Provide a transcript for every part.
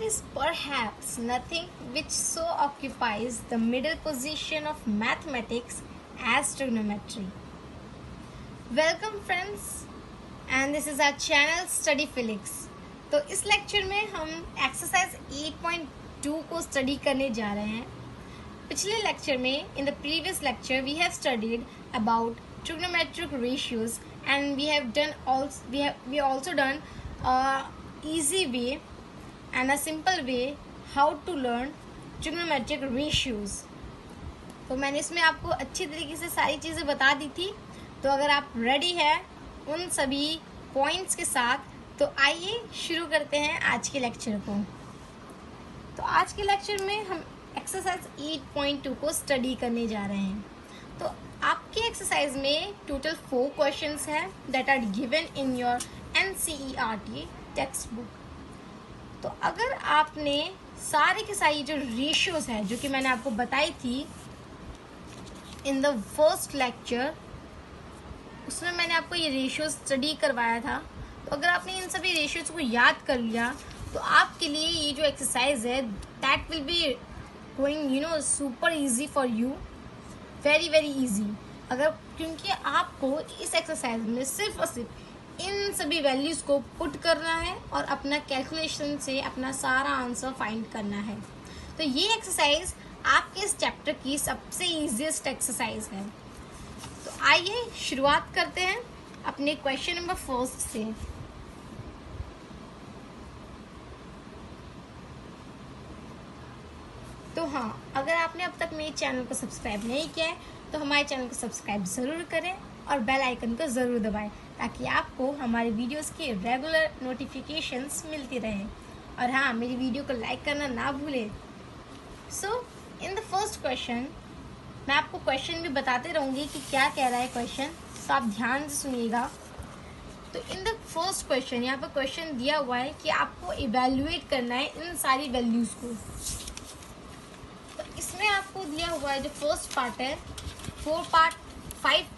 There is perhaps nothing which so occupies the middle position of mathematics as trigonometry. Welcome friends, and this is our channel Study Felix. तो इस lecture में हम exercise 8.2 को study करने जा रहे हैं. पिछले लेक्चर में in the previous lecture we have studied about trigonometric ratios and we also done a easy way and a simple way how to learn trigonometric ratios. तो मैंने इसमें आपको अच्छी तरीके से सारी चीज़ें बता दी थी. तो अगर आप रेडी है उन सभी पॉइंट्स के साथ, तो आइए शुरू करते हैं आज के लेक्चर को. तो आज के लेक्चर में हम एक्सरसाइज 8.2 को स्टडी करने जा रहे हैं. तो आपके एक्सरसाइज में टोटल 4 क्वेश्चंस हैं that are given in your NCERT text book. तो अगर आपने सारे के सारी जो रेशियोज हैं जो कि मैंने आपको बताई थी इन द फर्स्ट लेक्चर, उसमें मैंने आपको ये रेशियोज स्टडी करवाया था. तो अगर आपने इन सभी रेशियोज को याद कर लिया तो आपके लिए ये जो एक्सरसाइज है that will be going super easy for you, very very easy. अगर क्योंकि आपको इस एक्सरसाइज में सिर्फ और सिर्फ इन सभी वैल्यूज़ को पुट करना है और अपना कैलकुलेशन से अपना सारा आंसर फाइंड करना है. तो ये एक्सरसाइज आपके इस चैप्टर की सबसे ईजीएस्ट एक्सरसाइज है. तो आइए शुरुआत करते हैं अपने क्वेश्चन नंबर फर्स्ट से. तो हाँ, अगर आपने अब तक मेरे चैनल को सब्सक्राइब नहीं किया है तो हमारे चैनल को सब्सक्राइब ज़रूर करें और बेल आइकन को ज़रूर दबाएं ताकि आपको हमारे वीडियोस की रेगुलर नोटिफिकेशंस मिलती रहें. और हाँ, मेरी वीडियो को लाइक करना ना भूलें. सो इन द फर्स्ट क्वेश्चन मैं आपको क्वेश्चन भी बताते रहूँगी कि क्या कह रहा है क्वेश्चन, तो आप ध्यान से सुनिएगा. तो इन द फर्स्ट क्वेश्चन यहाँ पर क्वेश्चन दिया हुआ है कि आपको इवेल्युएट करना है इन सारी वैल्यूज़ को. तो इसमें आपको दिया हुआ है जो फर्स्ट पार्ट है, 5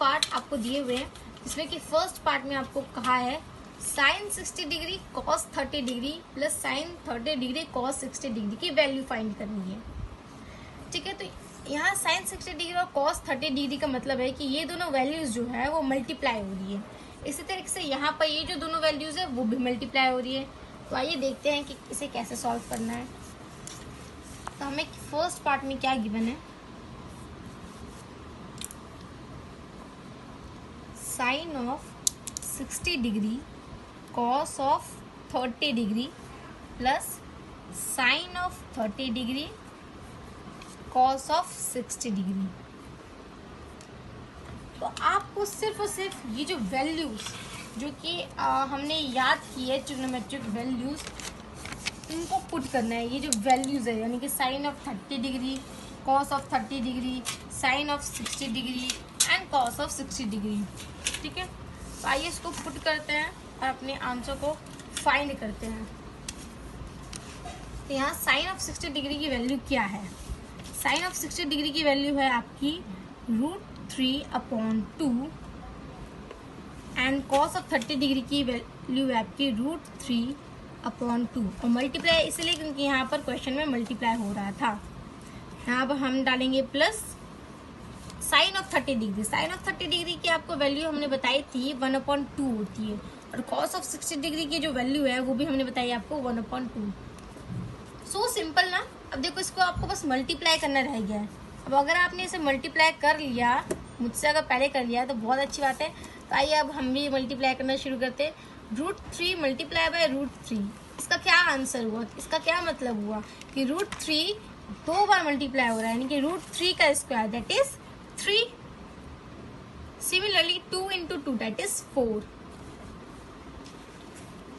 पार्ट आपको दिए हुए हैं. इसमें कि फर्स्ट पार्ट में आपको कहा है sine 60 degree cos 30 degree plus sine 30 degree cos 60 degree की वैल्यू फाइंड करनी है. ठीक है, तो यहाँ साइन 60 डिग्री और कॉस 30 डिग्री का मतलब है कि ये दोनों वैल्यूज़ जो है वो मल्टीप्लाई हो रही है. इसी तरीके से यहाँ पर ये जो दोनों वैल्यूज़ है वो भी मल्टीप्लाई हो रही है. तो आइए देखते हैं कि इसे कैसे सॉल्व करना है. तो हमें फर्स्ट पार्ट में क्या गिवन है, sine of 60 degree cos of 30 degree plus sine of 30 degree cos of 60 degree. तो आपको सिर्फ और सिर्फ ये जो वैल्यूज़ जो कि हमने याद की है ट्रिग्नोमेट्रिक वैल्यूज़, इनको पुट करना है. ये जो वैल्यूज़ है यानी कि sine of 30 degree cos of 30 degree sine of 60 degree and cos of 60 degree. ठीक है, तो आइए इसको पुट करते हैं और अपने आंसर को फाइंड करते हैं. तो यहाँ साइन ऑफ 60 डिग्री की वैल्यू क्या है? साइन ऑफ 60 डिग्री की वैल्यू है आपकी √3/2 एंड कॉस ऑफ 30 डिग्री की वैल्यू है आपकी √3/2. और मल्टीप्लाई इसलिए क्योंकि यहाँ पर क्वेश्चन में मल्टीप्लाई हो रहा था. यहाँ पर हम डालेंगे plus sine of 30 degree. Sine of 30 degree की आपको वैल्यू हमने बताई थी 1/2 होती है. और कॉस ऑफ 60 डिग्री की जो वैल्यू है वो भी हमने बताई आपको 1/2. सो सिंपल ना. अब देखो, इसको आपको बस मल्टीप्लाई करना रह गया है. अब अगर आपने इसे मल्टीप्लाई कर लिया, मुझसे अगर पहले कर लिया तो बहुत अच्छी बात है. तो आइए अब हम भी मल्टीप्लाई करना शुरू करते हैं. √3 मल्टीप्लाई बाय √3. इसका क्या आंसर हुआ, इसका क्या मतलब हुआ कि √3 2 बार मल्टीप्लाई हो रहा है यानी कि √3 का square that is 3. Similarly 2 × 2 that is 4.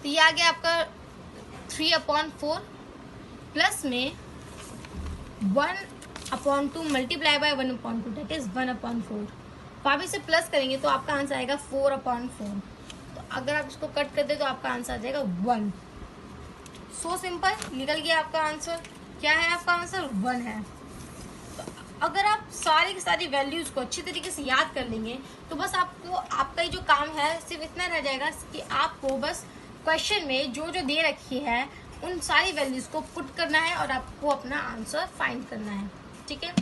तो ये आ गया आपका 3/4 प्लस में 1/2 मल्टीप्लाई बाय 1/2 दैट इज 1/4. तो आप इसे प्लस करेंगे तो आपका आंसर आएगा 4/4. तो अगर आप इसको कट कर दे तो आपका आंसर आ जाएगा 1. सो सिंपल, निकल गया आपका आंसर. क्या है आपका आंसर? 1 है. तो अगर आप सारी की सारी वैल्यूज़ को अच्छी तरीके से याद कर लेंगे तो बस आपका ही जो काम है सिर्फ इतना रह जाएगा कि आपको बस क्वेश्चन में जो जो दे रखी है उन सारी वैल्यूज़ को पुट करना है और आपको अपना आंसर फाइंड करना है। ठीक है,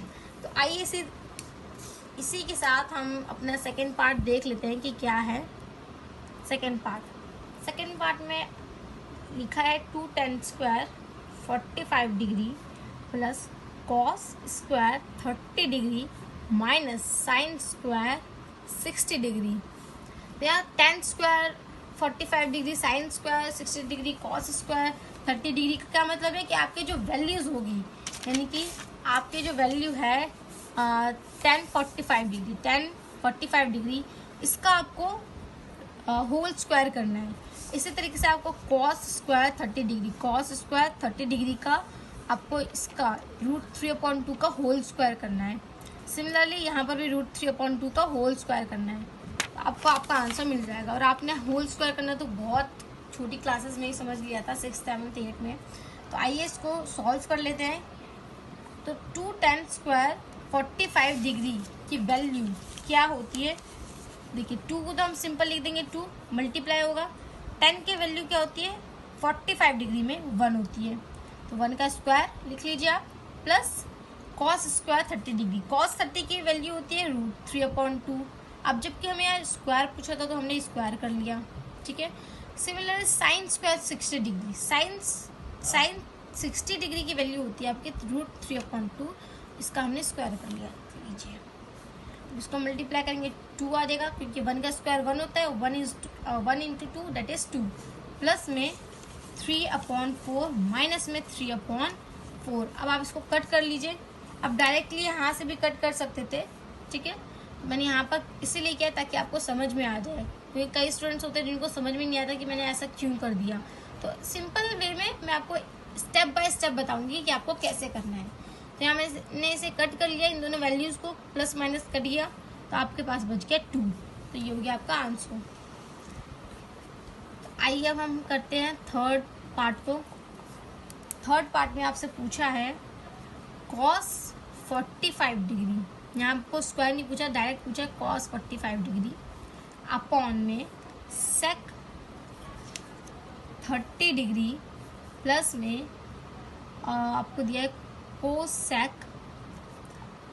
तो आइए इसी के साथ हम अपना सेकेंड पार्ट देख लेते हैं कि क्या है सेकेंड पार्ट में लिखा है 2 tan square 45 degree plus cos square 30 degree minus sign square 60 degree. तो यहाँ tan square 45 degree, sign square 60 degree, cos square 30 degree का क्या मतलब है कि आपके जो वैल्यूज़ होगी, यानी कि आपके जो वैल्यू है tan 45 डिग्री इसका आपको होल स्क्वायर करना है। इसी तरीके से आपको cos स्क्वायर 30 डिग्री का आपको इसका √3/2 का होल स्क्वायर करना है। सिमिलरली यहाँ पर भी √3/2 का होल स्क्वायर करना है, तो आपको आपका आंसर मिल जाएगा। और आपने होल स्क्वायर करना तो बहुत छोटी क्लासेस में ही समझ लिया था, 6th 7th 8th में। तो आइए इसको सॉल्व कर लेते हैं। तो 2 tan स्क्वायर 45 डिग्री की वैल्यू क्या होती है, देखिए 2 को तो हम सिंपल लिख देंगे, 2 मल्टीप्लाई होगा, 10 की वैल्यू क्या होती है 45 डिग्री में 1 होती है, तो 1 का स्क्वायर लिख लीजिए आप, plus cos square 30 degree, cos 30 की वैल्यू होती है √3/2। अब जबकि हमें यहाँ स्क्वायर पूछा था तो हमने स्क्वायर कर लिया। ठीक है, similarly sine square 60 degree, sine 60 degree की वैल्यू होती है आपकी √3/2, इसका हमने स्क्वायर कर लिया। लीजिए इसको मल्टीप्लाई करेंगे 2 आ जाएगा, क्योंकि 1 का स्क्वायर 1 होता है, 1 इंटू 2 दैट इज 2, प्लस में 3/4 माइनस में 3/4। अब आप इसको कट कर लीजिए। अब डायरेक्टली यहाँ से भी कट कर सकते थे। ठीक है, मैंने यहाँ पर इसीलिए किया ताकि आपको समझ में आ जाए, क्योंकि कई स्टूडेंट्स होते हैं जिनको समझ में नहीं आता कि मैंने ऐसा क्यों कर दिया। तो सिंपल वे में मैं आपको स्टेप बाय स्टेप बताऊंगी कि आपको कैसे करना है। तो यहाँ मैंने इसे कट कर लिया, इन दोनों वैल्यूज़ को प्लस माइनस कट किया, तो आपके पास बच गया 2। तो ये हो गया आपका आंसर। आइए अब हम करते हैं थर्ड पार्ट को। थर्ड पार्ट में आपसे पूछा है cos 45 डिग्री, यहाँ आपको स्क्वायर नहीं पूछा, डायरेक्ट पूछा cos 45 डिग्री अपॉन में sec 30 डिग्री प्लस में आपको दिया है कोसेक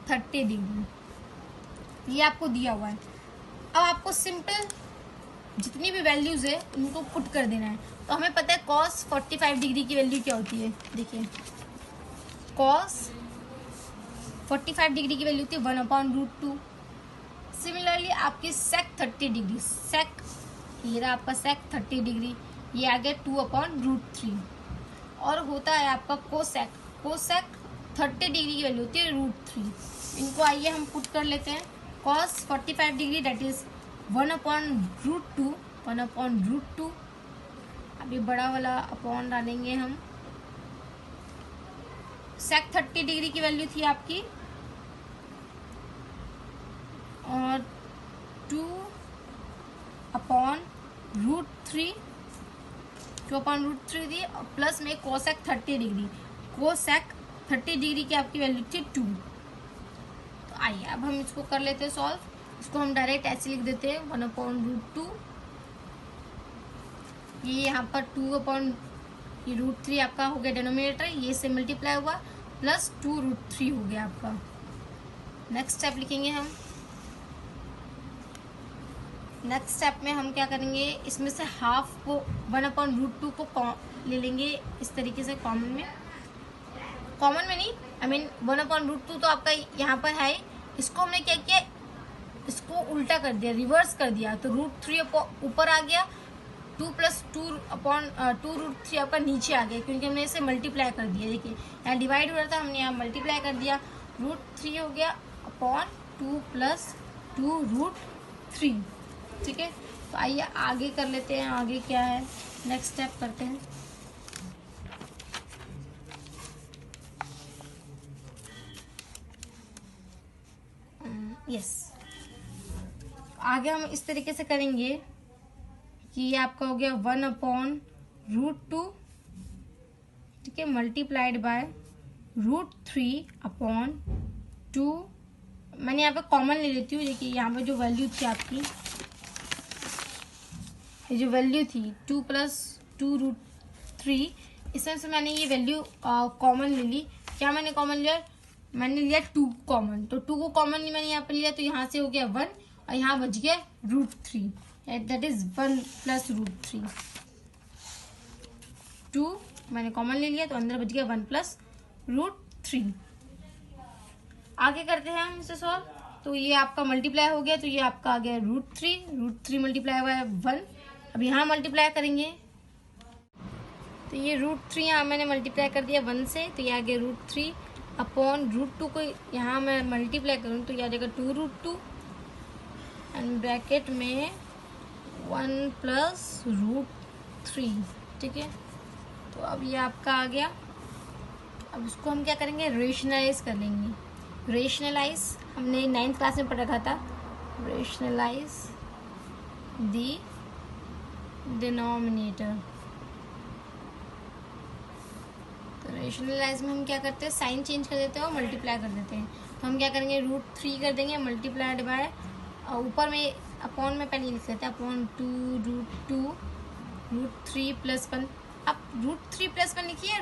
30 डिग्री, ये आपको दिया हुआ है। अब आपको सिंपल जितनी भी वैल्यूज़ है उनको पुट कर देना है। तो हमें पता है cos 45 डिग्री की वैल्यू क्या होती है, देखिए cos 45 डिग्री की वैल्यू होती है 1/√2। सिमिलरली आपकी sec 30 डिग्री, sec ये रहा आपका sec 30 डिग्री, ये आ गया 2/√3। और होता है आपका कोसेक 30 डिग्री की वैल्यू होती है √3। इनको आइए हम पुट कर लेते हैं। cos 45 degree that is 1/√2। अभी बड़ा वाला अपॉन डालेंगे हम। sec 30 डिग्री की वैल्यू थी आपकी और 2/√3 दी, और प्लस में कोसेक 30 डिग्री, कोसेक 30 डिग्री की आपकी वैल्यू थी 2। तो आइए अब हम इसको कर लेते हैं सॉल्व। इसको हम डायरेक्ट ऐसे लिख देते हैं 1/√2, ये यहाँ पर 2/√3 आपका हो गया डिनोमिनेटर, ये से मल्टीप्लाई हुआ, प्लस 2√3 हो गया आपका। नेक्स्ट स्टेप लिखेंगे हम। नेक्स्ट स्टेप में हम क्या करेंगे, इसमें से हाफ को 1/√2 को ले लेंगे इस तरीके से कॉमन में नहीं, आई मीन 1/√2 तो आपका यहाँ पर है, इसको हमने क्या किया, इसको उल्टा कर दिया, रिवर्स कर दिया, तो √3 ऊपर आ गया, 2 + 2/2√3 आपका नीचे आ गया, क्योंकि हमने इसे मल्टीप्लाई कर दिया। देखिए यहाँ डिवाइड हो रहा था, हमने यहाँ मल्टीप्लाई कर दिया, √3 हो गया अपॉन 2 + 2√3। ठीक है, तो आइए आगे कर लेते हैं। आगे क्या है, नेक्स्ट स्टेप करते हैं। यस, आगे हम इस तरीके से करेंगे कि ये आपका हो गया 1/√2, ठीक है, मल्टीप्लाइड बाय √3/2। मैंने यहाँ पे कॉमन ले लेती हूँ। देखिए यहाँ पे जो वैल्यू थी आपकी, ये जो वैल्यू थी 2 + 2√3, इसमें से मैंने ये वैल्यू कॉमन ले ली। क्या मैंने कॉमन लिया? मैंने लिया 2 कॉमन, तो 2 को कॉमन मैंने यहाँ पे लिया, तो यहाँ से हो गया 1 और यहाँ बच गया √3, दैट इज 1 + √3। 2 मैंने कॉमन ले लिया तो अंदर बच गया 1 + √3। आगे करते हैं हम इसे सॉल्व। तो ये आपका मल्टीप्लाई हो गया, तो ये आपका आ गया √3 मल्टीप्लाई हुआ है 1। अब यहाँ मल्टीप्लाई करेंगे तो ये √3 यहाँ मैंने मल्टीप्लाई कर दिया 1 से, तो ये आ गया √3 अपॉन √2 को यहाँ मैं मल्टीप्लाई करूँ तो ये आ जाएगा 2√2 एंड ब्रैकेट में 1 + √3। ठीक है, तो अब ये आपका आ गया। अब इसको हम क्या करेंगे? रेशनलाइज कर लेंगे। रेशनलाइज हमने 9th क्लास में पढ़ रखा था। Rationalise the denominator. तो रेशनलाइज में हम क्या करते हैं? साइन चेंज कर देते हैं और मल्टीप्लाई कर देते हैं। तो हम क्या करेंगे? √3 कर देंगे मल्टीप्लाइड बाय, ऊपर में अपॉन में पहले लिख लेते हैं, अपॉन 2√2 √3 + 1। आप √3 + 1 लिखिए,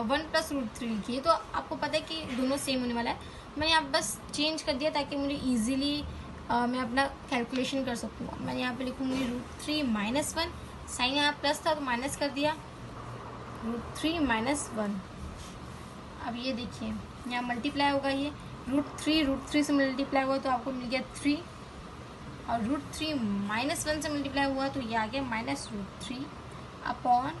1 + √3 लिखिए, तो आपको पता है कि दोनों सेम होने वाला है। मैंने यहाँ बस चेंज कर दिया ताकि मुझे ईजिली मैं अपना कैलकुलेशन कर सकूँ। मैंने यहाँ पे लिखूँगी √3 - 1, साइन यहाँ प्लस था तो माइनस कर दिया, √3 - 1। अब ये देखिए यहाँ मल्टीप्लाई होगा, ये √3 से मल्टीप्लाई हुआ तो आपको मिल गया 3, और √3 - 1 से मल्टीप्लाई हुआ तो ये आ गया -√3 अपॉन,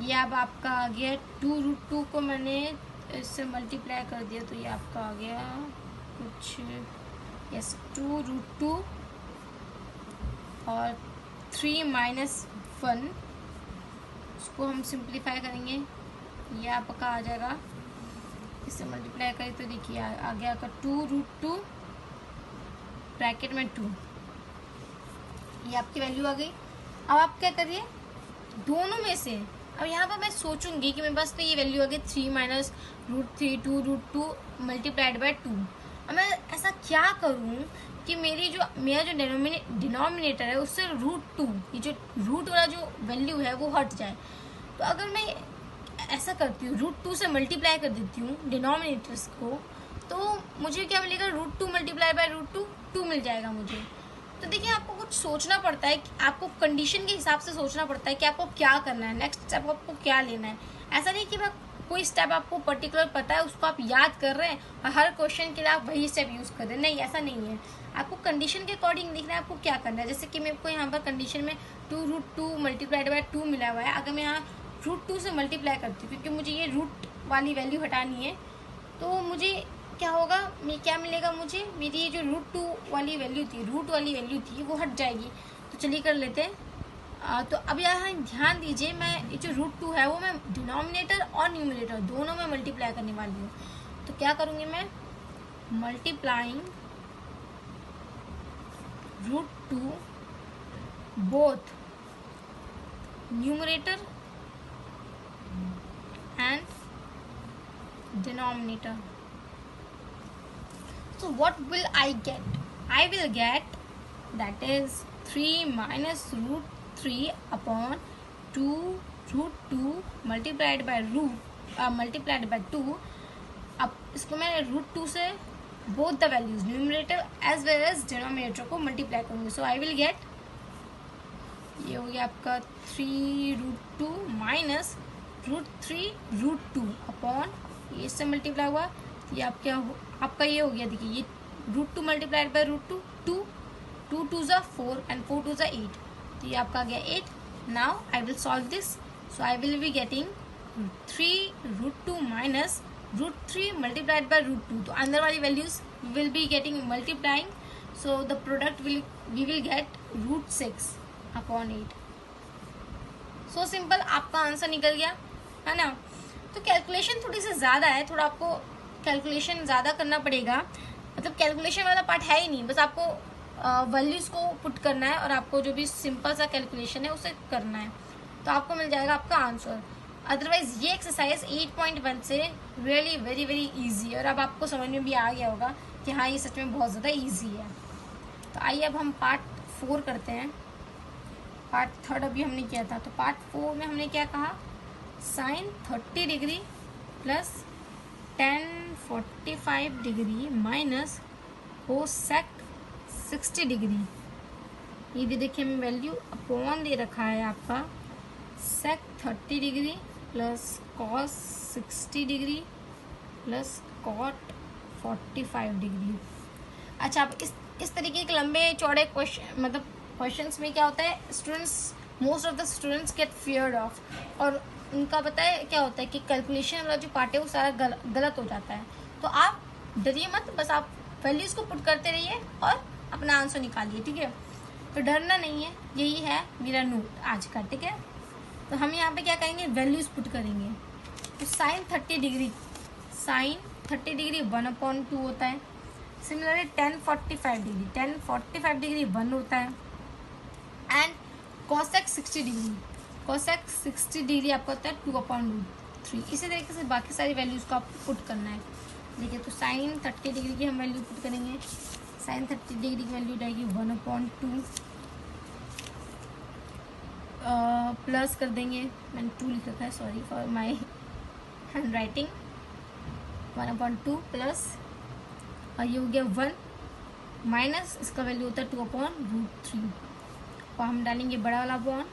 ये अब आपका आ गया 2√2 को मैंने इससे मल्टीप्लाई कर दिया तो ये आपका आ गया कुछ, यस 2√2 और 3 - 1, उसको हम सिंप्लीफाई करेंगे, ये आपका आ जाएगा, इससे मल्टीप्लाई करें तो देखिए आ गया आपका 2√2 ब्रैकेट में 2, ये आपकी वैल्यू आ गई। अब आप क्या करिए? दोनों में से अब यहाँ पर मैं सोचूंगी कि मेरे पास तो ये वैल्यू आ गई 3 - √3 2√2 मल्टीप्लाइड बाय 2। अब मैं ऐसा क्या करूँ कि मेरा जो डिनोमिनेटर है उससे √2, ये जो रूट वाला जो वैल्यू है वो हट जाए। तो अगर मैं ऐसा करती हूँ, √2 से मल्टीप्लाई कर देती हूँ डिनोमिनेटर्स को, तो मुझे क्या मिलेगा? √2 मल्टीप्लाई बाय √2 2 मिल जाएगा मुझे। तो देखिए आपको कुछ सोचना पड़ता है, आपको कंडीशन के हिसाब से सोचना पड़ता है कि आपको क्या करना है, नेक्स्ट स्टेप आपको क्या लेना है। ऐसा नहीं कि कोई स्टेप आपको पर्टिकुलर पता है उसको आप याद कर रहे हैं और हर क्वेश्चन के लिए आप वही स्टेप यूज़ कर रहे हैं, नहीं ऐसा नहीं है। आपको कंडीशन के अकॉर्डिंग देखना है आपको क्या करना है। जैसे कि मेरे को यहाँ पर कंडीशन में 2√2 मल्टीप्लाइड बाय 2 मिला हुआ है, अगर मैं यहाँ √2 से मल्टीप्लाई करती हूँ क्योंकि मुझे ये रूट वाली वैल्यू हटानी है, तो मुझे क्या होगा? क्या मिलेगा मुझे? मेरी ये जो √2 वाली वैल्यू थी, रूट वाली वैल्यू थी, वो हट जाएगी। तो चलिए कर लेते हैं। तो अब यहाँ ध्यान dीजिए, मैं ये जो √2 है वो मैं डिनोमिनेटर और न्यूमरेटर दोनों में मल्टीप्लाई करने वाली हूँ। तो क्या करूँगी मैं? Multiplying √2 both numerator and denominator. So what will I get? I will get, that is 3 - √3 upon 2√2 multiplied by 2। अब इसको मैं √2 से both the values numerator as well as denominator को मल्टीप्लाई करूँगी। So I will get, ये हो गया आपका 3√2 minus √3√2 अपॉन, ये इससे मल्टीप्लाई हुआ, ये आपका ये हो गया। देखिए ये √2 multiplied by √2 2, 2 2s are 4 and 4 2s are 8, तो ये आपका आ गया 8। Now I will solve this, so I will be getting 3√2 minus √3 multiplied by √2, तो अंदर वाली values will be getting multiplying, so the product we will get √6 upon 8। So simple, आपका answer निकल गया है ना। तो कैलकुलेशन थोड़ी सी ज़्यादा है, थोड़ा आपको कैलकुलेशन ज़्यादा करना पड़ेगा, मतलब कैलकुलेशन वाला पार्ट है ही नहीं, बस आपको वैल्यूज़ को पुट करना है और आपको जो भी सिंपल सा कैलकुलेशन है उसे करना है, तो आपको मिल जाएगा आपका आंसर। अदरवाइज ये एक्सरसाइज 8.1 से रियली वेरी वेरी ईजी है और अब आपको समझ में भी आ गया होगा कि हाँ ये सच में बहुत ज़्यादा ईजी है। तो आइए अब हम पार्ट 4 करते हैं। पार्ट 3 अभी हमने किया था, तो पार्ट 4 में हमने क्या कहा? Sine 30 degree plus tan 45 degree minus cosec 60 degree. ये भी देखिए हमें वैल्यू अपॉन दे रखा है आपका sec 30 degree plus cos 60 degree plus cot 45 degree. अच्छा, आप इस तरीके के लंबे चौड़े क्वेश्चन मतलब क्वेश्चंस में क्या होता है, students most of the students gate feared of, और उनका पता है क्या होता है कि कैलकुलेशन वाला जो पार्ट है वो सारा गलत हो जाता है। तो आप डरिए मत, बस आप वैल्यूज को पुट करते रहिए और अपना आंसर निकालिए, ठीक है। तो डरना नहीं है, यही है मेरा नोट आज का, ठीक है। तो हम यहाँ पे क्या करेंगे, वैल्यूज पुट करेंगे। तो साइन 30 डिग्री 1/2 होता है। सिमिलरली टेन 45 डिग्री 1 होता है। एंड कॉसेक 60 डिग्री आपका होता है 2/√3। इसी तरीके से बाकी सारी वैल्यूज को आपको पुट करना है। देखिए, तो साइन 30 डिग्री की हम वैल्यू पुट करेंगे। साइन 30 डिग्री की वैल्यू रहेगी 1/2 प्लस कर देंगे, मैंने 2 लिख रखा है, sorry for my hand writing. 1/2 plus और ये हो गया 1 माइनस इसका वैल्यू होता है 2/√3 और हम डालेंगे बड़ा वाला बॉन।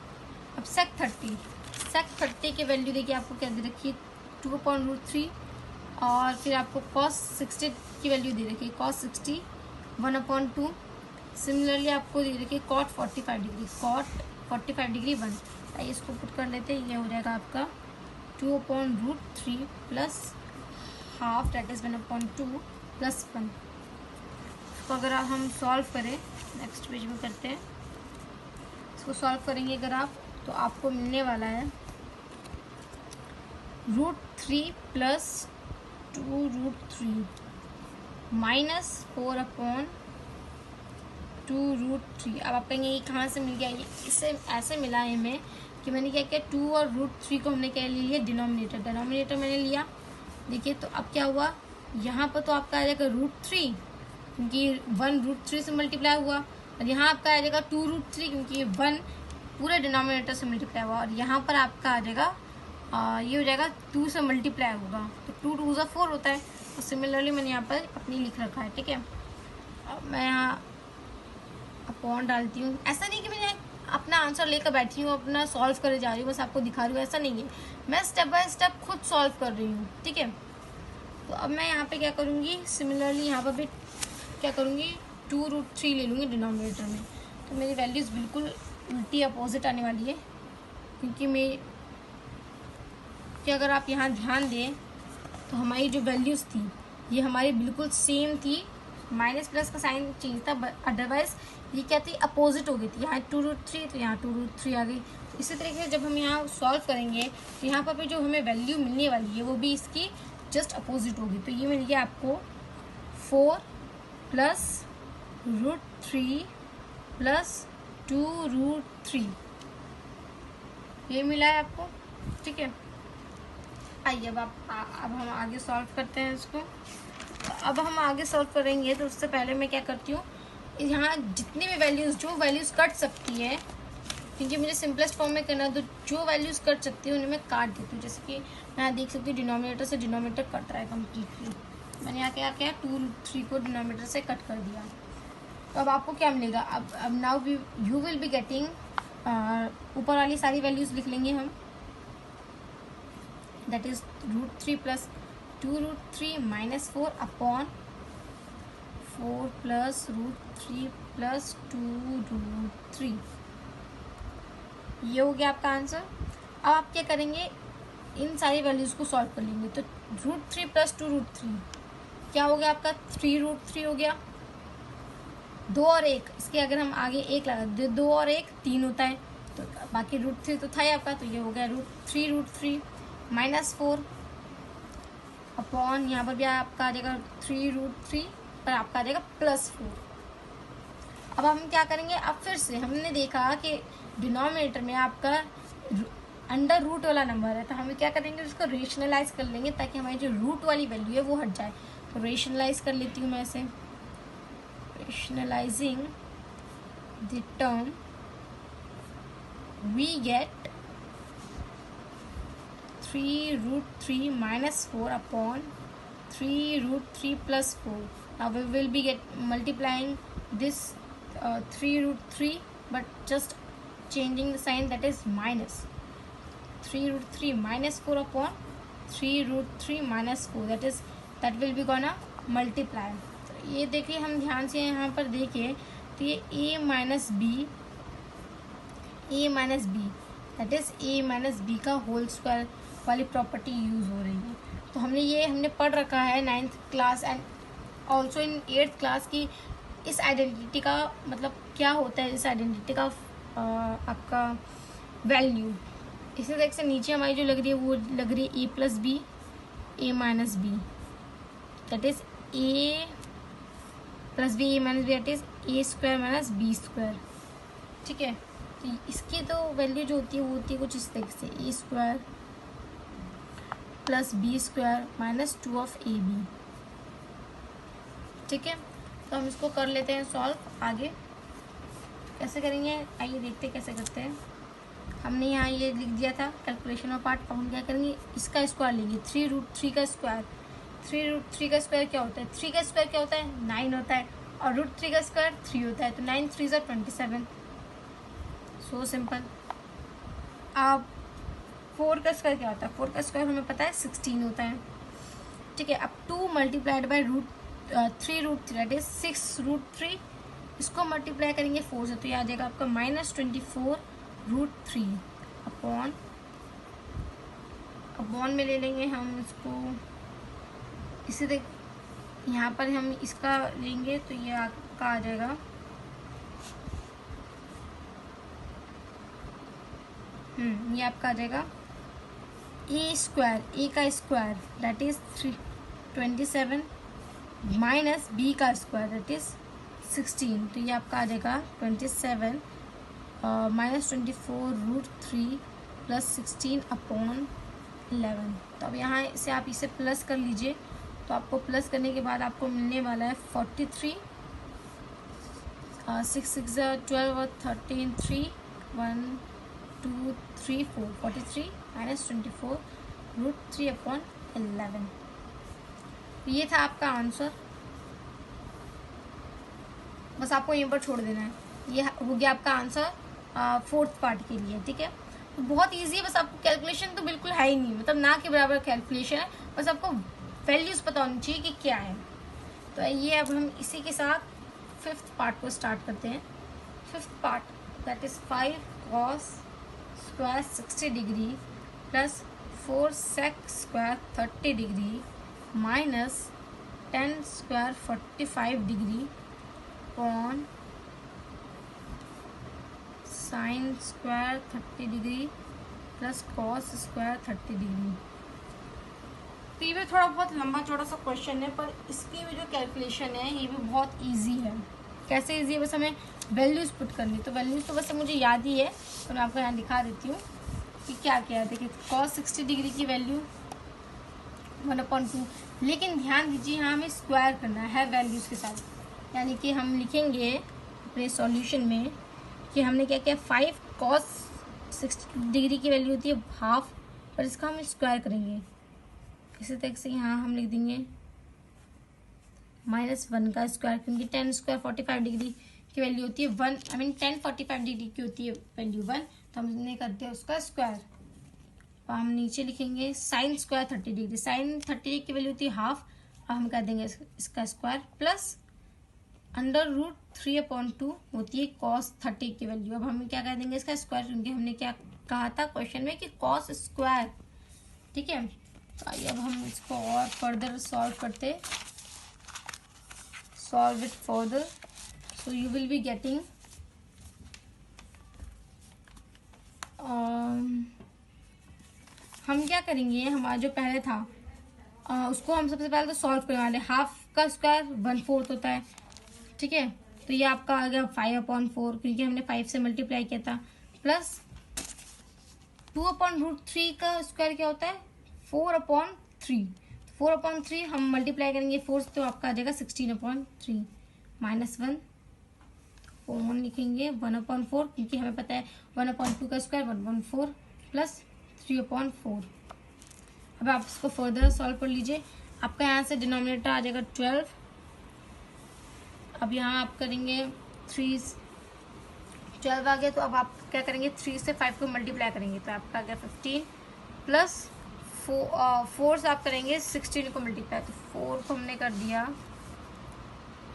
अब सेक 30 की वैल्यू देखिए आपको क्या दे रखी है 2/√3 और फिर आपको कॉस 60 की वैल्यू दे रखी है कॉस 60 1/2। सिमिलरली आपको दे रखी है कॉट 45 डिग्री 1। आइए इसको पुट कर लेते हैं। ये हो जाएगा आपका 2/√3 plus half that is 1/2 plus 1। इसको अगर आप हम सॉल्व करें, नेक्स्ट पेज में करते हैं, इसको सॉल्व करेंगे अगर आप, तो आपको मिलने वाला है √3 प्लस 2√3 माइनस 4/2√3। अब आप कहेंगे ये कहाँ से मिल गया, ये इससे ऐसे मिला है हमें कि मैंने क्या किया 2 और √3 को हमने क्या ले लिया डिनोमिनेटर मैंने लिया। देखिए, तो अब क्या हुआ, यहाँ पर तो आपका आ जाएगा √3 क्योंकि 1 √3 से मल्टीप्लाई हुआ, और यहाँ आपका आ जाएगा 2√3 क्योंकि 1 पूरे डिनोमिनेटर से मल्टीप्लाई हुआ, और यहाँ पर आपका आ जाएगा ये हो जाएगा 2 से मल्टीप्लाई होगा, तो 2 2 ज़ा 4 होता है। और सिमिलरली मैंने यहाँ पर अपनी लिख रखा है, ठीक है। अब मैं यहाँ अपॉन डालती हूँ। ऐसा नहीं कि मैं अपना आंसर लेकर बैठी हूँ, अपना सॉल्व करे जा रही हूँ, बस आपको दिखा रही हूँ, ऐसा नहीं है। मैं स्टेप बाय स्टेप खुद सॉल्व कर रही हूँ, ठीक है। तो अब मैं यहाँ पे क्या करूँगी, सिमिलरली यहाँ पर भी क्या करूँगी 2√3 ले लूँगी डिनोमिनेटर में। तो मेरी वैल्यूज़ बिल्कुल उल्टी अपोजिट आने वाली है, क्योंकि अगर आप यहाँ ध्यान दें तो हमारी जो वैल्यूज़ थी ये हमारी बिल्कुल सेम थी, माइनस प्लस का साइन चेंज था, अदरवाइज ये क्या थी, अपोजिट हो गई थी। यहाँ 2√3 तो यहाँ 2√3 आ गई। तो इसी तरीके से जब हम यहाँ सॉल्व करेंगे तो यहाँ पर भी जो हमें वैल्यू मिलने वाली है वो भी इसकी जस्ट अपोजिट होगी। तो ये मिल गया आपको 4 प्लस √3 प्लस 2√3, ये मिला है आपको, ठीक है। आइए अब हम आगे सॉल्व करते हैं इसको। तो अब हम आगे सॉल्व करेंगे तो उससे पहले मैं क्या करती हूँ, यहाँ जितनी भी वैल्यूज़ कट सकती है, क्योंकि मुझे सिंपलेस्ट फॉर्म में करना है, तो जो वैल्यूज़ कट सकती है उन्हें मैं काट देती हूँ। जैसे कि मैं देख सकती हूँ डिनोमिनेटर से डिनोमिनेटर कट रहा है कम्प्लीटली। मैंने यहाँ क्या किया 2√3 को डिनोमिनेटर से कट कर दिया। तो अब आपको क्या मिलेगा, अब now you will be getting, ऊपर वाली सारी वैल्यूज़ लिख लेंगे हम, that is √3 plus 2√3 minus 4/4 plus √3 plus 2√3। ये हो गया आपका आंसर। अब आप क्या करेंगे, इन सारी वैल्यूज़ को सॉल्व कर लेंगे। तो √3 प्लस 2√3 क्या हो गया आपका 3√3 हो गया। 2 और 1, इसके अगर हम आगे 1 लगा दे, 2 और 1 3 होता है, तो बाकी √3 तो था ही आपका, तो ये हो गया √3 माइनस 4 अपॉन, यहाँ पर भी आपका आ जाएगा 3√3 पर आपका आ जाएगा प्लस 4। अब हम क्या करेंगे, अब फिर से हमने देखा कि डिनोमिनेटर में आपका अंडर रूट वाला नंबर है, तो हम क्या करेंगे उसको रेशनलाइज कर लेंगे ताकि हमारी जो रूट वाली वैल्यू है वो हट जाए। तो रेशनलाइज कर लेती हूँ मैं ऐसे, rationalising the term we get 3√3 minus 4 upon 3√3 plus 4. Now we will be multiplying this 3√3, but just changing the sign, that is minus 3√3 minus 4 upon 3√3 minus 4, that will be gonna multiply. तो ये देखिए, हम ध्यान से यहाँ पर देखिए तो ये a minus B that is a minus B का होल स्क्वायर वाली प्रॉपर्टी यूज हो रही है. तो हमने पढ़ रखा है 9th class and also in 8th class की इस आइडेंटिटी का मतलब क्या होता है, इस आइडेंटिटी का आपका वैल्यू. इसी तरह से नीचे हमारी जो लग रही है वो लग रही है a plus B a minus B that is a plus B a minus B that is a square minus B square. ठीक है, तो इसकी तो वैल्यू जो होती है वो होती है कुछ इस तरीके से a square plus B square minus 2 of A B. ठीक है, तो हम इसको कर लेते हैं सॉल्व. आगे कैसे करेंगे, आइए देखते हैं कैसे करते हैं. हमने यहाँ ये लिख दिया था कैलकुलेशन ऑफ पार्ट. अब हम क्या करेंगे, इसका स्क्वायर लेंगे. 3√3 का स्क्वायर, 3√3 का स्क्वायर क्या होता है, 3 का स्क्वायर क्या होता है 9 होता है, और √3 का स्क्वायर 3 होता है. तो 9 3 27. So simple. अब 4 का स्क्वायर क्या होता है, 4 का स्क्वायर हमें पता है 16 होता है. ठीक है, अब 2 मल्टीप्लाइड बाई 3√3 दैट इज 6√3. इसको मल्टीप्लाई करेंगे 4 से तो ये आ जाएगा आपका -24√3 अपॉन में ले लेंगे हम इसको. इसी तरह यहाँ पर हम इसका लेंगे तो ये आपका आ जाएगा ये आपका आ जाएगा ए स्क्वायर, ए का square that is 27 minus B का स्क्वायर दैट इज 16. तो ये आपका आ जाएगा 27 -24√3 प्लस 16 अपॉन 11. तो अब यहाँ से आप इसे प्लस कर लीजिए. तो आपको प्लस करने के बाद आपको मिलने वाला है 43. 6 6 12 और 13 3 1 2 3 4 43 -24√3 अपॉन 11. ये था आपका आंसर. बस आपको यहीं पर छोड़ देना है. ये हो गया आपका आंसर 4th पार्ट के लिए. ठीक है, तो बहुत इजी है. बस आपको कैलकुलेशन तो बिल्कुल है ही नहीं, मतलब ना के बराबर कैलकुलेशन है. बस आपको वैल्यूज पता होनी चाहिए कि क्या है. तो ये अब हम इसी के साथ 5th पार्ट को स्टार्ट करते हैं. 5th part that is 5 cos square 60 degree plus 4 sec square 30 degree minus 10 square 45 degree upon sine square 30 degree plus cos square 30 degree. तो ये भी थोड़ा बहुत लंबा चौड़ा सा क्वेश्चन है, पर इसकी भी जो कैलकुलेशन है ये भी बहुत इजी है. कैसे इजी है, बस हमें वैल्यूज पुट करनी. तो वैल्यूज तो बस मुझे याद ही है, तो मैं आपको यहाँ दिखा देती हूँ कि क्या क्या है. देखिए कॉस 60 डिग्री की वैल्यू 1/2. लेकिन ध्यान दीजिए यहाँ हमें स्क्वायर करना है वैल्यूज के साथ. यानी कि हम लिखेंगे अपने सॉल्यूशन में कि हमने क्या किया, 5 cos 60 डिग्री की वैल्यू होती है हाफ, पर इसका हम स्क्वायर करेंगे. इसी तरह से यहाँ हम लिख देंगे -1 का स्क्वायर, क्योंकि 10 स्क्वायर 45 डिग्री की वैल्यू होती है 1. 10 45 डिग्री की होती है वैल्यू 1, तो हमने कर दिया उसका स्क्वायर. और हम नीचे लिखेंगे sine square 30 degree. Sine 30 degree की वैल्यू होती है हाफ, और हम कर देंगे इसका स्क्वायर प्लस √3/2 होती है cos 30 की वैल्यू. अब हम क्या कर देंगे इसका स्क्वायर, क्योंकि हमने क्या कहा था क्वेश्चन में कि cos स्क्वायर. ठीक है, तो आइए अब हम इसको और फर्दर सॉल्व करते. Solve it further. So you will be getting हम क्या करेंगे, हमारा जो पहले था उसको हम सबसे पहले तो सॉल्व करने वाले. हाफ का स्क्वायर 1/4 होता है. ठीक है, तो ये आपका आ गया 5/4, क्योंकि हमने 5 से मल्टीप्लाई किया था, प्लस 2/√3 का स्क्वायर क्या होता है 4/3. 4/3 हम मल्टीप्लाई करेंगे 4 से, तो आपका आ जाएगा 16/3 माइनस 1 अपॉन लिखेंगे 1/4, क्योंकि हमें पता है 1/2 का स्क्वायर 1/4 प्लस 3/4. अब आप इसको फर्दर सॉल्व कर लीजिए। आपका यहाँ से डिनोमिनेटर आ जाएगा 12। अब यहाँ आप करेंगे 12 आ गया, तो अब आप क्या करेंगे 3 से 5 को मल्टीप्लाई करेंगे, तो आपका आ गया 15 प्लस 4 से आप करेंगे 16 को मल्टीप्लाई, तो 4 को हमने कर दिया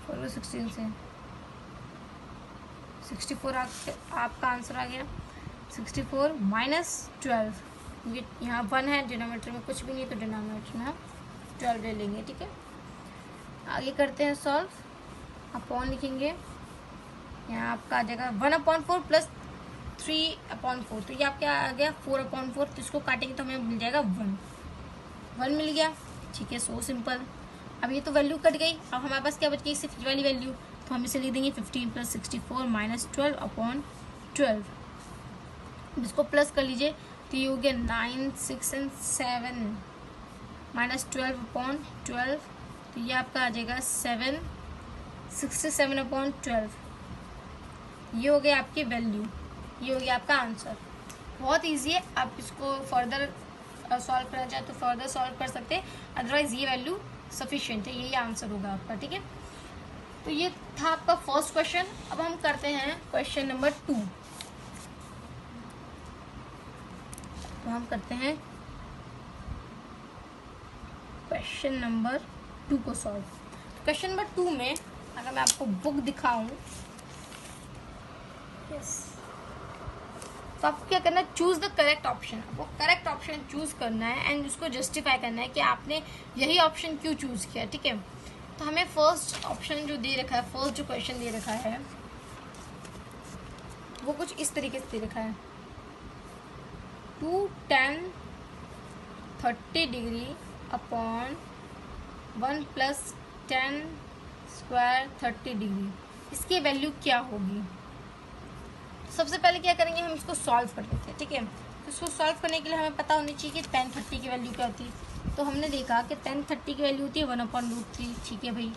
4 को 16 से 64 आपका आंसर आ गया। 64 माइनस 12, ये यहाँ 1 है, डिनोमिनेटर में कुछ भी नहीं, तो डिनोमिनेटर में हम 12 ले लेंगे। ठीक है, आगे करते हैं सॉल्व। अपॉन लिखेंगे, यहाँ आपका आ जाएगा 1/4 प्लस 3/4, तो ये आपका आ गया 4/4, तो इसको काटेंगे तो हमें मिल जाएगा 1 मिल गया। ठीक है, सो सिंपल। अब ये तो वैल्यू कट गई, अब हमारे पास क्या बच गई, सिर्फ ये वाली वैल्यू, तो हम इसे लिख देंगे 15 प्लस 64 माइनस 12/12। इसको प्लस कर लीजिए, तो ये हो गया 9, 6 और 7 माइनस 12/12, तो ये आपका आ जाएगा 67/12। ये हो गया आपकी वैल्यू, ये हो गया आपका आंसर। बहुत इजी है, आप इसको फर्दर सॉल्व करना चाहे तो फर्दर सॉल्व कर सकते हैं, अदरवाइज ये वैल्यू सफिशिएंट है, यही आंसर होगा आपका। ठीक है, तो ये था आपका फर्स्ट क्वेश्चन। अब हम करते हैं क्वेश्चन नंबर 2। तो हम करते हैं क्वेश्चन नंबर 2 को सॉल्व। क्वेश्चन नंबर 2 में अगर मैं आपको बुक दिखाऊं, तो आपको क्या करना है, चूज द करेक्ट ऑप्शन। आपको करेक्ट ऑप्शन चूज करना है एंड उसको जस्टिफाई करना है कि आपने यही ऑप्शन क्यों चूज किया। ठीक है, तो हमें फर्स्ट ऑप्शन जो दे रखा है, फर्स्ट जो क्वेश्चन दे रखा है वो कुछ इस तरीके से दे रखा है, 2 tan 30 degree upon 1 plus tan square 30 degree, इसकी वैल्यू क्या होगी। सबसे पहले क्या करेंगे, हम इसको सॉल्व कर लेते हैं। ठीक है, तो इसको सॉल्व करने के लिए हमें पता होनी चाहिए कि tan 30 की वैल्यू क्या होती है। तो हमने देखा कि tan 30 की वैल्यू होती है 1/√3। ठीक है भाई,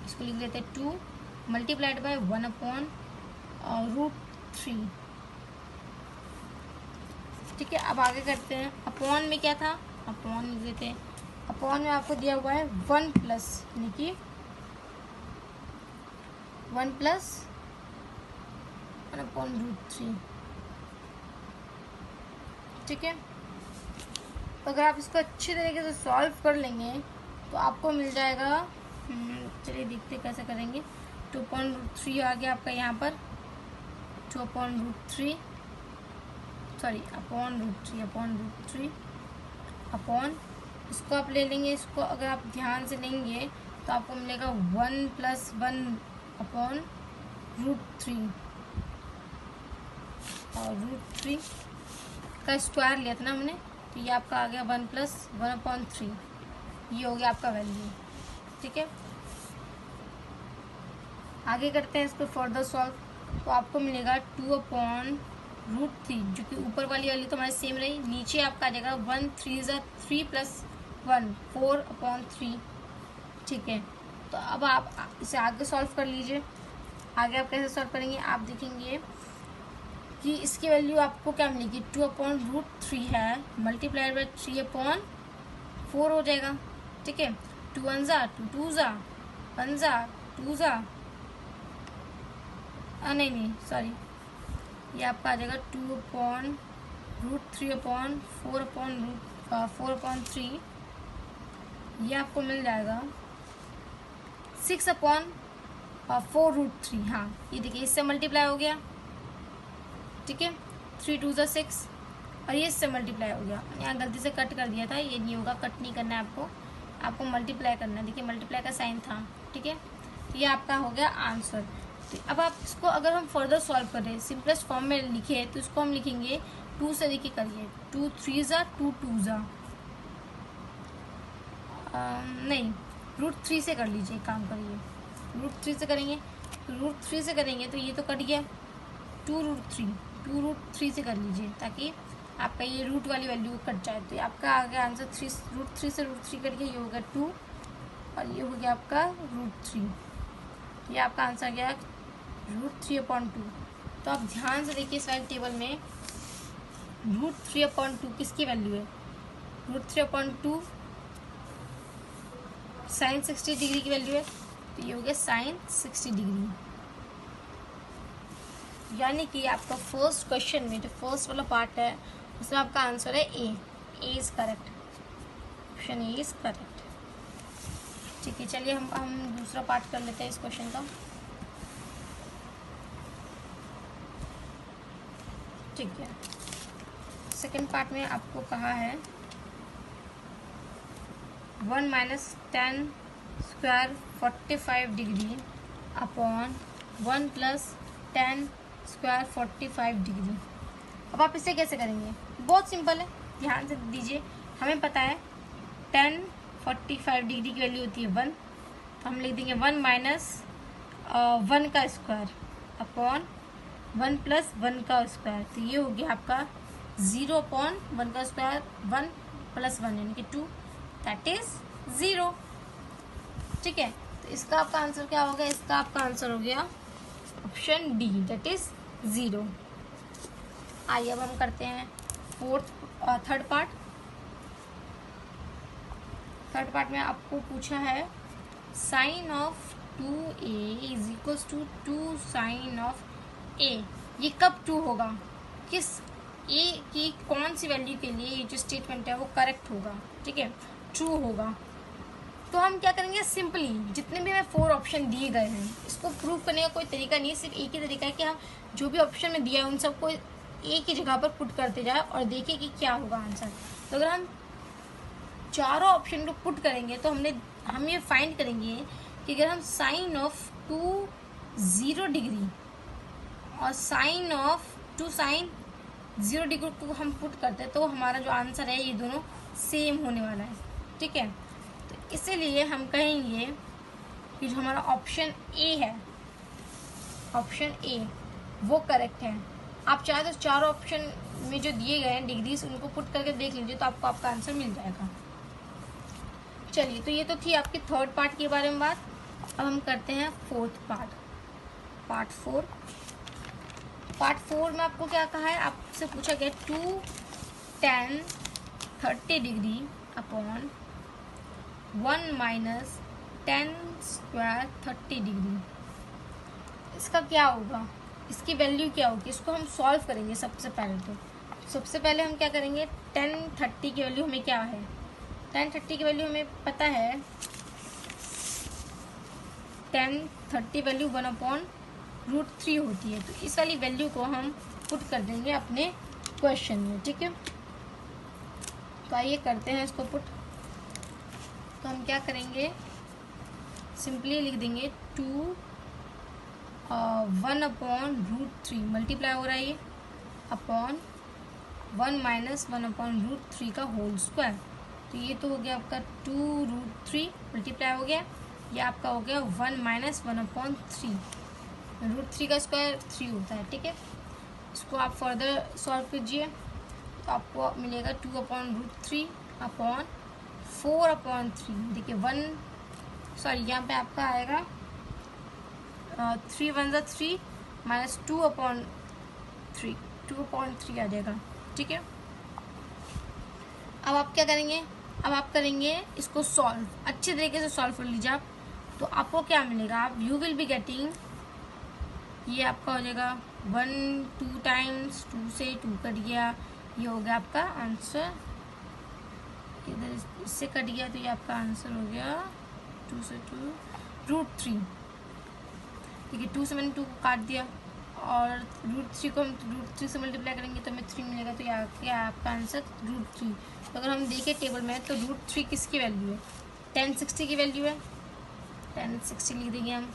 इसको लिख लेते हैं 2 मल्टीप्लाइड बाय 1/√3। ठीक है, अब आगे करते हैं। अपॉन में क्या था, अपॉन लिख लेते हैं। अपॉन में आपको दिया हुआ है 1 प्लस, यानी कि 1 प्लस 1/√3। ठीक है, तो अगर आप इसको अच्छी तरीके से सॉल्व कर लेंगे तो आपको मिल जाएगा, चलिए देखते कैसे करेंगे। 2/√3 आ गया आपका यहाँ पर, 2/√3 सॉरी अपॉन अपॉन, इसको आप ले लेंगे, इसको अगर आप ध्यान से लेंगे तो आपको मिलेगा 1 प्लस 1/√3 और √3 का स्क्वायर लिया था ना हमने, तो ये आपका आ गया 1 प्लस 1/3, ये हो गया आपका वैल्यू। ठीक है, आगे करते हैं इसको फर्दर सॉल्व। तो आपको मिलेगा 2/√3, जो कि ऊपर वाली तो हमारी सेम रही, नीचे आपका आ जाएगा 1 3 3 प्लस 1 4/3। ठीक है, तो अब आप इसे आगे सॉल्व कर लीजिए। आगे आप कैसे सॉल्व करेंगे, आप देखेंगे कि इसकी वैल्यू आपको क्या मिलेगी, 2/√3 है मल्टीप्लाइड बाय 3/4 हो जाएगा। ठीक है, 2 1 जा 2 2 जा 1 जा 2 जा, नहीं सॉरी, ये आपका आ जाएगा 2/√3/4/3, ये आपको मिल जाएगा 6/4√3। हाँ, ये देखिए इससे मल्टीप्लाई हो गया। ठीक है, 3 2 जा 6 और ये इससे मल्टीप्लाई हो गया। यहाँ गलती से कट कर दिया था, ये नहीं होगा, कट नहीं करना है आपको मल्टीप्लाई करना है। देखिए मल्टीप्लाई का साइन था। ठीक है, तो ये आपका हो गया आंसर। तो अब आप इसको अगर हम फर्दर सॉल्व करें, सिंपलेस्ट फॉर्म में लिखे, तो इसको हम लिखेंगे 2 से देखिए करिए, 2 3 जा 2 2 जा, नहीं √3 से कर लीजिए, काम करिए √3 से करेंगे, तो √3 से करेंगे तो ये तो कट गया, 2√3 से कर लीजिए ताकि आपका ये रूट वाली वैल्यू कट जाए। तो आपका आ गया आंसर 3 से √3 कट गया, ये हो गया 2 और ये हो गया आपका √3। ये आपका आंसर आ गया √3/2। तो आप ध्यान से देखिए इस वाले टेबल में √3/2 किसकी वैल्यू है, √3/2 साइन 60 डिग्री की वैल्यू है, तो ये हो गया साइन 60 डिग्री। यानी कि आपका फर्स्ट क्वेश्चन में जो फर्स्ट वाला पार्ट है उसमें आपका आंसर है A is correct, option A is correct. ठीक है, चलिए हम दूसरा पार्ट कर लेते हैं इस क्वेश्चन का। ठीक है, सेकंड पार्ट में आपको कहा है 1 minus 10 square 45 degree upon 1 plus 10 square 45 degree. अब आप इसे कैसे करेंगे? बहुत सिंपल है, ध्यान से दीजिए। हमें पता है 10 45 डिग्री की वैल्यू होती है 1, तो हम लिख देंगे 1 माइनस 1 का स्क्वायर अपॉन 1 प्लस 1 का स्क्वायर, तो ये हो गया आपका 0 अपॉन 1 का स्क्वायर 1 प्लस 1 यानी कि 2, दैट इज 0। ठीक है, तो इसका आपका आंसर क्या हो गया? इसका आपका आंसर हो गया ऑप्शन डी, दैट इज 0। आइए अब हम करते हैं थर्ड पार्ट। थर्ड पार्ट में आपको पूछा है sine of 2a is equals to 2 sine of a। ये कब ट्रू होगा? किस a की कौन सी वैल्यू के लिए ये जो स्टेटमेंट है वो करेक्ट होगा? ठीक है, ट्रू होगा। तो हम क्या करेंगे? सिंपली जितने भी हमें 4 ऑप्शन दिए गए हैं इसको प्रूव करने का कोई तरीका नहीं है, सिर्फ एक ही तरीका है कि हम जो भी ऑप्शन में दिया है उन सबको एक ही जगह पर पुट करते जाए और देखिए कि क्या होगा आंसर। तो अगर हम चारों ऑप्शन को पुट करेंगे तो हम ये फाइंड करेंगे कि अगर हम साइन ऑफ 2 0 डिग्री और साइन ऑफ 2 साइन 0 डिग्री को हम पुट करते हैं तो हमारा जो आंसर है ये दोनों सेम होने वाला है। ठीक है, तो इसीलिए हम कहेंगे कि जो हमारा ऑप्शन ए है, ऑप्शन ए वो करेक्ट है। आप चाहे तो चारों ऑप्शन में जो दिए गए हैं डिग्रीज उनको पुट करके देख लीजिए तो आपको आपका आंसर मिल जाएगा। चलिए, तो ये तो थी आपकी थर्ड पार्ट के बारे में बात। अब हम करते हैं फोर्थ पार्ट, पार्ट 4। पार्ट 4 में आपको क्या कहा है? आपसे पूछा गया 2 tan 30 degree upon 1 minus 10 square 30 degree. इसका क्या होगा? इसकी वैल्यू क्या होगी? इसको हम सॉल्व करेंगे। सबसे पहले हम क्या करेंगे? 10 30 की वैल्यू हमें क्या है? 10 30 की वैल्यू हमें पता है 10 30 वैल्यू 1/√3 होती है, तो इस वाली वैल्यू को हम पुट कर देंगे अपने क्वेश्चन में। ठीक है, तो आइए करते हैं इसको पुट। तो हम क्या करेंगे? सिंपली लिख देंगे 1/√3 मल्टीप्लाई हो रहा है ये अपॉन 1 माइनस 1/√3 का होल स्क्वायर। तो ये तो हो गया आपका 2√3 मल्टीप्लाई हो गया, ये आपका हो गया 1 माइनस 1/3। √3 का स्क्वायर 3 होता है। ठीक है, इसको आप फर्दर सॉल्व कीजिए तो आपको मिलेगा 2/√3 अपॉन 4/3। देखिए यहाँ पे आपका आएगा 3 1 3 माइनस 2/3 आ जाएगा। ठीक है, अब आप क्या करेंगे? अब आप करेंगे इसको सॉल्व, अच्छे तरीके से सॉल्व कर लीजिए आप। तो आपको क्या मिलेगा? आप यू विल बी गेटिंग, ये आपका हो जाएगा 1 2 टाइम्स 2 से 2 कट गया, ये हो गया आपका आंसर। इधर इससे कट गया तो ये आपका आंसर हो गया 2 से 2 √3। ठीक है, 2 से मैंने 2 को काट दिया और √3 को हम √3 से मल्टीप्लाई करेंगे तो हमें 3 मिलेगा, तो क्या आपका आंसर √3। तो अगर हम देखें टेबल में तो √3 किसकी वैल्यू है? 10 60 की वैल्यू है, 10 60 लिख देंगे हम।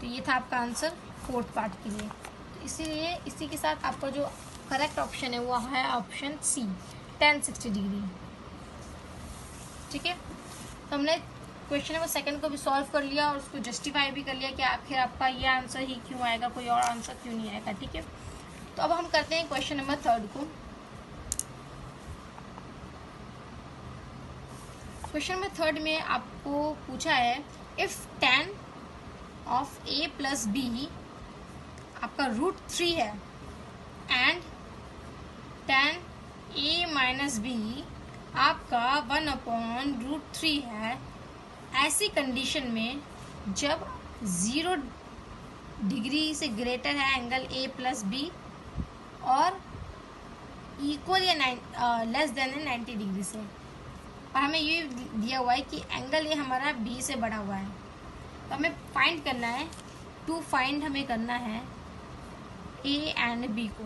तो ये था आपका आंसर फोर्थ पार्ट के लिए। तो इसीलिए इसी के साथ आपका जो करेक्ट ऑप्शन है वो है ऑप्शन सी 10 60 डिग्री। ठीक है, तो हमने क्वेश्चन नंबर सेकंड को भी सॉल्व कर लिया और उसको जस्टिफाई भी कर लिया कि आखिर आपका ये आंसर ही क्यों आएगा, कोई और आंसर क्यों नहीं आएगा। ठीक है, तो अब हम करते हैं क्वेश्चन नंबर थर्ड को। क्वेश्चन नंबर थर्ड में आपको पूछा है if tan of a plus B आपका √3 है and tan a minus B आपका 1/√3 है ऐसी कंडीशन में जब 0 डिग्री से ग्रेटर है एंगल ए प्लस बी और इक्वल या लेस देन 90 डिग्री से, और हमें ये दिया हुआ है कि एंगल ये हमारा बी से बढ़ा हुआ है। तो हमें फाइंड करना है, हमें करना है ए एंड बी को।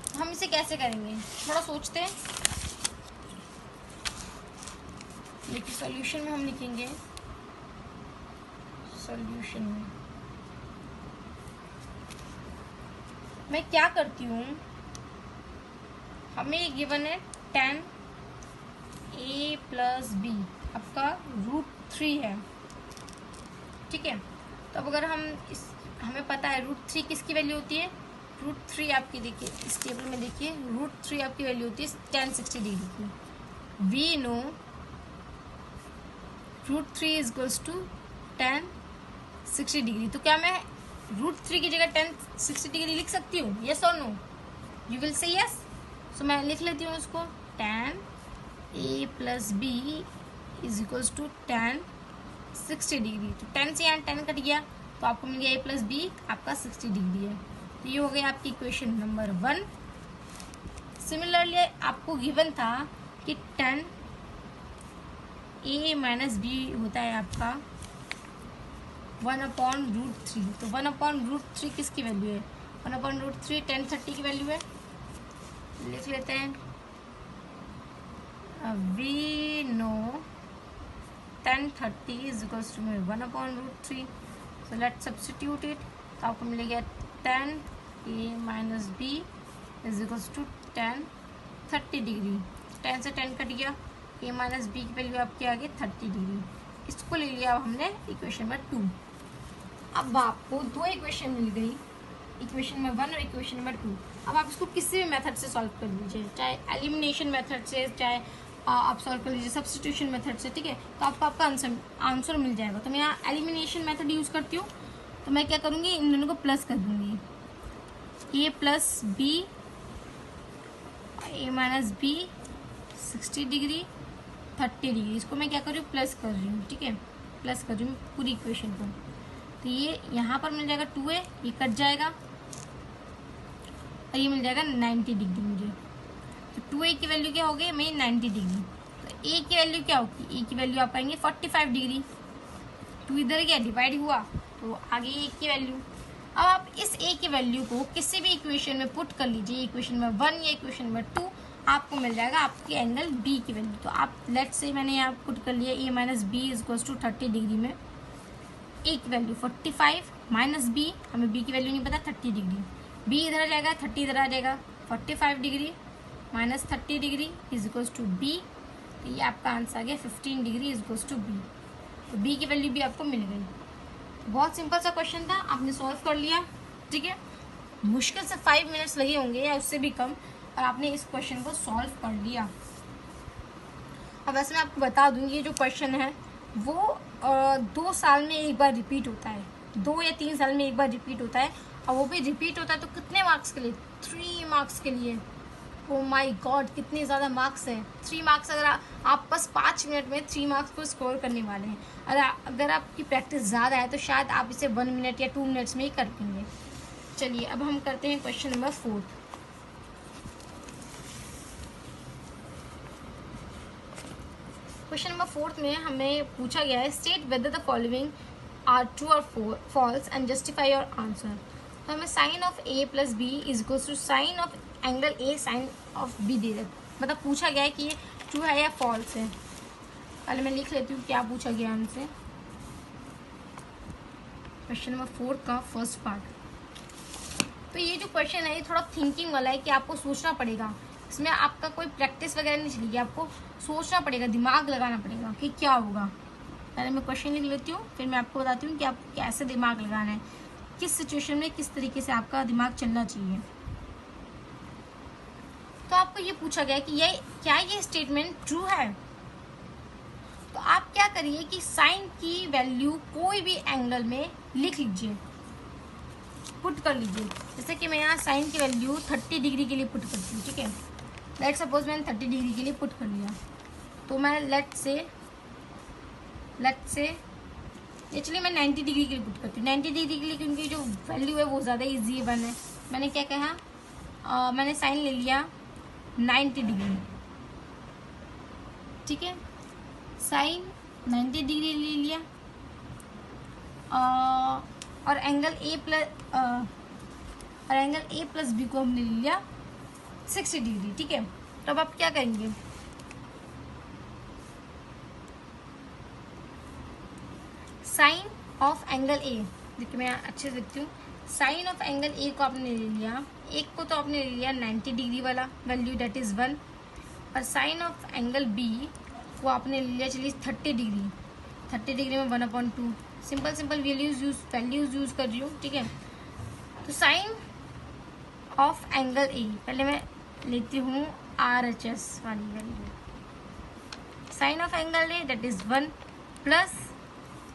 तो हम इसे कैसे करेंगे, थोड़ा सोचते हैं। देखिए सॉल्यूशन में हम लिखेंगे, सॉल्यूशन में मैं क्या करती हूँ, हमें गिवन है 10 a प्लस बी, आपका √3 है, ठीक है। तो अब अगर हमें पता है √3 किसकी वैल्यू होती है, √3 आपकी देखिए इस टेबल में देखिए √3 आपकी वैल्यू होती है tan 60 डिग्री की। We know √3 is equals to tan 60 degree. तो क्या मैं √3 की जगह tan 60 डिग्री लिख सकती हूँ, यस और no? You will say yes. So मैं लिख लेती हूँ उसको, tan a plus B is equals to tan 60 degree. तो 10 से यहाँ 10 कट गया तो आपको मिल गया a प्लस बी आपका 60 डिग्री है। तो ये हो गया आपकी इक्वेशन नंबर 1। सिमिलरली आपको गिवन था कि tan a माइनस बी होता है आपका 1/√3। तो 1/√3 किसकी वैल्यू है, 1/√3 tan 30 की वैल्यू है। लिख लेते हैं, we know tan 30 is equals to 1/√3। So let substitute it. तो आपको मिलेगा tan a minus B is equals to tan 30 degree. 10 से 10 कट गया, a माइनस बी की वैल्यू आपकी आ गई 30 डिग्री। इसको ले लिया हमने इक्वेशन नंबर 2। अब आपको दो इक्वेशन मिल गई, इक्वेशन नंबर 1 और इक्वेशन नंबर 2। अब आप इसको किसी भी मेथड से सॉल्व कर लीजिए, चाहे एलिमिनेशन मेथड से, चाहे आप सॉल्व कर लीजिए सब्स्टिट्यूशन मेथड से, ठीक है। तो आपको आपका आंसर मिल जाएगा। तो मैं यहाँ एलिमिनेशन मेथड यूज़ करती हूँ। तो मैं क्या करूँगी, इन दोनों को प्लस कर दूँगी, a plus B, a minus b 60 degree 30 degree, इसको मैं क्या कर रही हूँ, प्लस कर रही हूँ, ठीक है। प्लस कर रही हूँ पूरी इक्वेशन को। तो ये यहाँ पर मिल जाएगा 2a, ये कट जाएगा और ये मिल जाएगा 90 डिग्री मुझे। तो 2a की वैल्यू क्या हो गई मेरी 90 डिग्री। तो a की वैल्यू क्या होगी, a की वैल्यू आप पाएंगे 45 डिग्री। 2 इधर क्या डिवाइड हुआ तो आगे a की वैल्यू। अब आप इस a की वैल्यू को किसी भी इक्वेशन में पुट कर लीजिए, इक्वेशन नंबर 1 या इक्वेशन नंबर 2, आपको मिल जाएगा आपके एंगल b की वैल्यू। तो आप लेट्स से मैंने यहाँ पुट कर लिया a minus B is equals to 30 degree में a की वैल्यू 45 माइनस b, हमें b की वैल्यू नहीं पता 30 डिग्री, b इधर आ जाएगा 30 इधर आ जाएगा, 45 degree minus 30 degree is equals to b। तो ये आपका आंसर आ गया 15 degree is equals to b। तो b की वैल्यू भी आपको मिल गई। बहुत सिंपल सा क्वेश्चन था, आपने सॉल्व कर लिया, ठीक है। मुश्किल से 5 मिनट्स लगे होंगे या उससे भी कम, और आपने इस क्वेश्चन को सॉल्व कर लिया। अब वैसे मैं आपको बता दूँ ये जो क्वेश्चन है वो 2 साल में एक बार रिपीट होता है, 2 या 3 साल में एक बार रिपीट होता है, और वो भी रिपीट होता है तो कितने मार्क्स के लिए, 3 मार्क्स के लिए। ओ माय गॉड, कितने ज़्यादा मार्क्स हैं, 3 मार्क्स। अगर आप बस 5 मिनट में 3 मार्क्स को स्कोर करने वाले हैं। अगर आपकी प्रैक्टिस ज़्यादा है तो शायद आप इसे 1 मिनट या 2 मिनट्स में ही कर पाएंगे। चलिए अब हम करते हैं क्वेश्चन नंबर 4। क्वेश्चन नंबर 4 में हमें पूछा गया है, state whether the following are true और false and justify your answer. तो हमें sine of a plus B is equals to sine of angle a sine of b दे रहे, मतलब पूछा गया है कि ये ट्रू है या फॉल्स है। पहले मैं लिख लेती हूँ क्या पूछा गया हमसे। क्वेश्चन नंबर 4 का फर्स्ट पार्ट। तो ये जो क्वेश्चन है ये थोड़ा थिंकिंग वाला है कि आपको सोचना पड़ेगा, इसमें आपका कोई प्रैक्टिस वगैरह नहीं चलेगी, आपको सोचना पड़ेगा, दिमाग लगाना पड़ेगा कि क्या होगा। पहले मैं क्वेश्चन लिख लेती हूँ, फिर मैं आपको बताती हूँ कि आप कैसे दिमाग लगाना है, किस सिचुएशन में किस तरीके से आपका दिमाग चलना चाहिए। तो आपको ये पूछा गया कि क्या ये स्टेटमेंट ट्रू है। तो आप क्या करिए कि साइन की वैल्यू कोई भी एंगल में लिख लीजिए, पुट कर लीजिए। जैसे कि मैं यहाँ साइन की वैल्यू 30 डिग्री के लिए पुट करती हूँ, ठीक है। लेट्स सपोज मैंने 30 डिग्री के लिए पुट कर लिया। तो मैं लेट से एक्चुअली मैं 90 डिग्री के लिए पुट करती हूँ, 90 डिग्री के लिए, क्योंकि जो वैल्यू है वो ज़्यादा इजी वन है। मैंने क्या कहा, मैंने साइन ले लिया 90 डिग्री, ठीक है, साइन 90 डिग्री ले लिया, और एंगल ए प्लस बी को हमने ले लिया 60 डिग्री, ठीक है। तो अब आप क्या करेंगे, साइन ऑफ एंगल ए, देखिए मैं अच्छे से लिखती हूँ, साइन ऑफ एंगल ए को आपने ले लिया, एक को तो आपने ले लिया 90 डिग्री वाला वैल्यू, डेट इज़ 1, और साइन ऑफ एंगल बी को आपने ले लिया, चलिए 30 डिग्री, 30 डिग्री में 1/2, सिंपल वैल्यूज यूज कर रही हूँ, ठीक है। तो साइन ऑफ एंगल ए, पहले मैं लेती हूँ RHS वाली value, sine of angle a that is 1 plus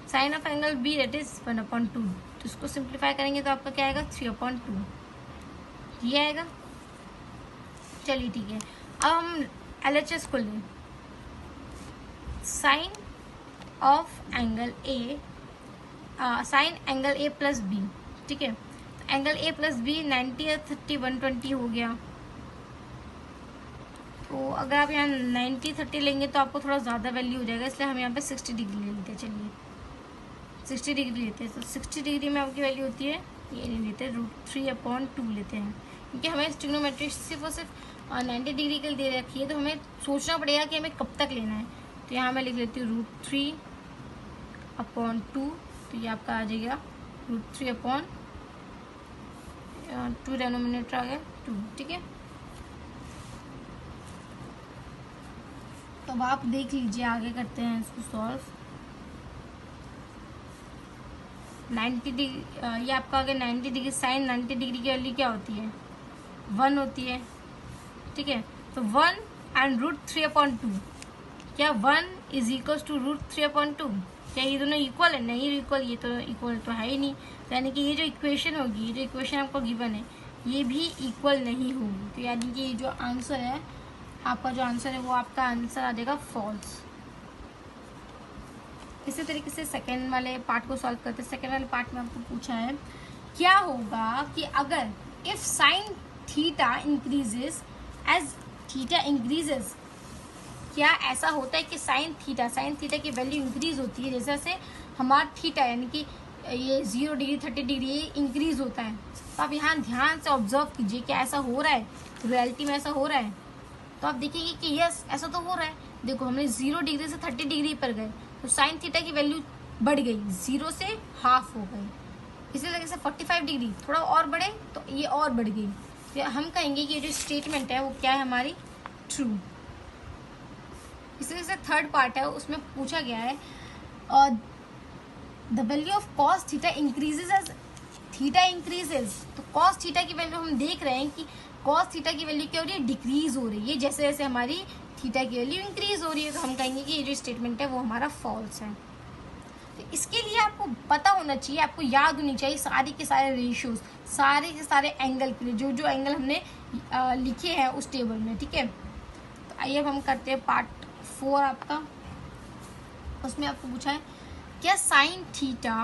sine of angle b that is 1/2, तो इसको सिंप्लीफाई करेंगे तो आपका क्या आएगा 3/2, ये आएगा। चलिए ठीक है, अब हम LHS को लें, sine of angle a, sine angle a plus b, ठीक है। एंगल ए प्लस बी 90 और 30 120 हो गया, तो अगर आप यहाँ 90 30 लेंगे तो आपको थोड़ा ज़्यादा वैल्यू हो जाएगा, इसलिए हम यहाँ पे 60 डिग्री ले लेते हैं। चलिए 60 डिग्री लेते हैं, तो 60 डिग्री में आपकी वैल्यू होती है, ये नहीं लेते, √3/2 लेते हैं, क्योंकि हमें ट्रिग्नोमेट्री सिर्फ और सिर्फ 90 डिग्री के लिए दे रखी है, तो हमें सोचना पड़ेगा कि हमें कब तक लेना है। तो यहाँ मैं लिख लेती हूँ √3/2, तो ये आपका आ जाएगा √3/2, डिनोमिनेटर आ गया 2, ठीक है। तो अब आप देख लीजिए, आगे करते हैं इसको सॉल्व। 90 डिग्री, ये आपका आ गया 90 डिग्री, साइन 90 डिग्री की वैल्यू क्या होती है 1 होती है, ठीक है। तो 1 एंड √3/2, क्या 1 इज इक्वल टू √3/2, क्या ये दोनों इक्वल है? नहीं इक्वल, ये तो इक्वल तो है ही नहीं, यानी कि ये जो इक्वेशन होगी, ये जो इक्वेशन आपको गिवन है, ये भी इक्वल नहीं होगी, तो यानी कि ये जो आंसर है, आपका जो आंसर है वो आपका आंसर आ जाएगा फॉल्स। इसी तरीके से सेकेंड वाले पार्ट को सॉल्व करते हैं। सेकेंड वाले पार्ट में आपको पूछा है क्या होगा कि अगर if sine theta increases as theta increases, क्या ऐसा होता है कि साइन थीटा की वैल्यू इंक्रीज होती है, जैसे जैसे हमारा थीटा यानी कि ये 0 डिग्री 30 डिग्री ये इंक्रीज होता है। तो आप यहाँ ध्यान से ऑब्जर्व कीजिए कि ऐसा हो रहा है, रियलिटी में ऐसा हो रहा है, तो आप देखेंगे कि यस ऐसा तो हो रहा है। देखो हमने 0 डिग्री से 30 डिग्री पर गए, तो साइन थीटा की वैल्यू बढ़ गई, 0 से हाफ हो गई। इसी तरीके से 45 डिग्री थोड़ा और बढ़े तो ये और बढ़ गई, तो हम कहेंगे कि ये जो स्टेटमेंट है वो क्या है हमारी, ट्रू। इसी तरह से थर्ड पार्ट है, उसमें पूछा गया है the value of cos theta increases as theta increases. तो कॉस थीटा की वैल्यू हम देख रहे हैं कि कॉस थीटा की वैल्यू क्या हो रही है, डिक्रीज हो रही है, जैसे जैसे हमारी थीटा की वैल्यू इंक्रीज हो रही है, तो हम कहेंगे कि ये जो स्टेटमेंट है वो हमारा फॉल्स है। तो इसके लिए आपको पता होना चाहिए, आपको याद होनी चाहिए सारे के सारे रेशियोज, सारे के सारे एंगल के लिए जो जो एंगल हमने लिखे हैं उस टेबल में, ठीक है। तो आइए अब हम करते हैं पार्ट 4 आपका। उसमें आपको पूछा है क्या साइन थीटा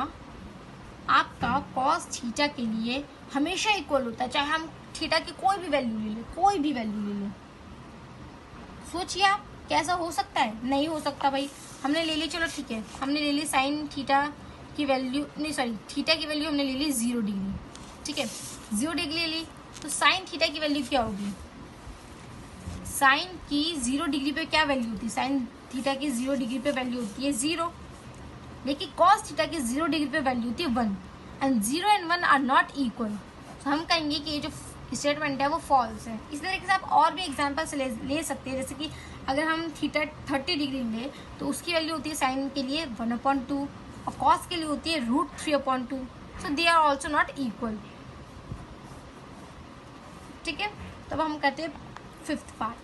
आपका कॉस थीटा के लिए हमेशा इक्वल होता है, चाहे हम थीटा की कोई भी वैल्यू ले लें, कोई भी वैल्यू ले लें। सोचिए आप कैसा हो सकता है, नहीं हो सकता भाई। हमने ले ली, चलो ठीक है, हमने ले ली साइन थीटा की वैल्यू, नहीं सॉरी थीटा की वैल्यू हमने ले ली 0 डिग्री, ठीक है, 0 डिग्री ले ली, तो साइन थीटा की वैल्यू क्या होगी, साइन की 0 डिग्री पे क्या वैल्यू होती है, साइन थीटा की 0 डिग्री पे वैल्यू होती है 0, लेकिन कॉस थीटा की 0 डिग्री पे वैल्यू होती है 1, and 0 and 1 are not equal. तो हम कहेंगे कि ये जो स्टेटमेंट है वो फॉल्स है। इस तरीके से आप और भी एग्जांपल्स ले सकते हैं, जैसे कि अगर हम थीटा 30 डिग्री ले तो उसकी वैल्यू होती है साइन के लिए 1/2 और कॉस के लिए होती है √3/2, so they are also not equal, ठीक है। तब हम करते हैं 5th पार्ट,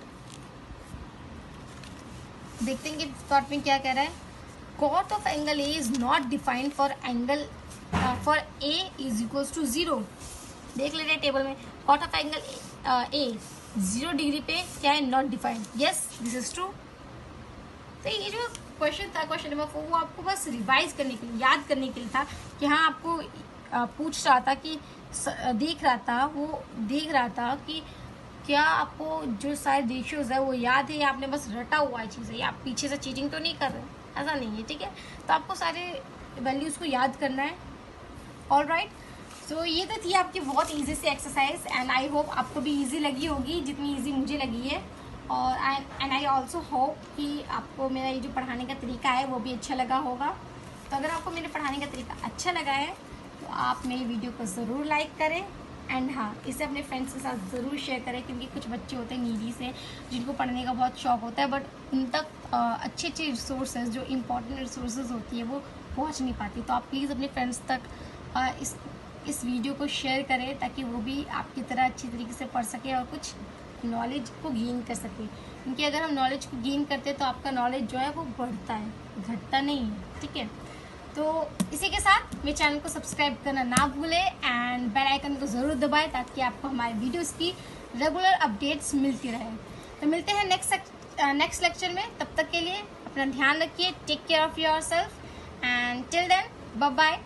देखते हैं कि पार्ट में क्या कह रहा है। Cot of angle a is not defined for angle for a is equals to 0। देख लेते हैं टेबल में, cot of angle a 0 degree पे क्या है, not defined, yes this is true. तो ये जो क्वेश्चन था, क्वेश्चन नंबर 4, वो आपको बस रिवाइज करने के लिए, याद करने के लिए था कि हाँ आपको पूछ रहा था कि देख रहा था कि क्या आपको जो सारे रेशियोज है वो याद है या आपने बस रटा हुआ है चीज़ है, या आप पीछे से चीटिंग तो नहीं कर रहे, ऐसा नहीं है, ठीक है। तो आपको सारे वैल्यूज़ को याद करना है। ऑल राइट, सो ये तो थी आपकी बहुत ईजी सी एक्सरसाइज, एंड आई होप आपको भी ईजी लगी होगी जितनी ईजी मुझे लगी है। और आई ऑल्सो होप कि आपको मेरा ये जो पढ़ाने का तरीका है वो भी अच्छा लगा होगा। तो अगर आपको मेरे पढ़ाने का तरीका अच्छा लगा है तो आप मेरी वीडियो को ज़रूर लाइक करें, एंड हाँ, इसे अपने फ्रेंड्स के साथ ज़रूर शेयर करें, क्योंकि कुछ बच्चे होते हैं नीडी से जिनको पढ़ने का बहुत शौक होता है, बट उन तक अच्छे अच्छे रिसोर्सेज, जो इम्पोर्टेंट रिसोर्सेज होती है, वो पहुंच नहीं पाती। तो आप प्लीज़ अपने फ्रेंड्स तक इस वीडियो को शेयर करें ताकि वो भी आपकी तरह अच्छी तरीके से पढ़ सके और कुछ नॉलेज को गेन कर सके। क्योंकि अगर हम नॉलेज को गेन करते हैं तो आपका नॉलेज जो है वो बढ़ता है, घटता नहीं है, ठीक है। तो इसी के साथ मेरे चैनल को सब्सक्राइब करना ना भूलें, एंड बेल आइकन को ज़रूर दबाएं ताकि आपको हमारे वीडियोस की रेगुलर अपडेट्स मिलती रहे। तो मिलते हैं नेक्स्ट लेक्चर में। तब तक के लिए अपना ध्यान रखिए, take care of your self, and till then bye bye.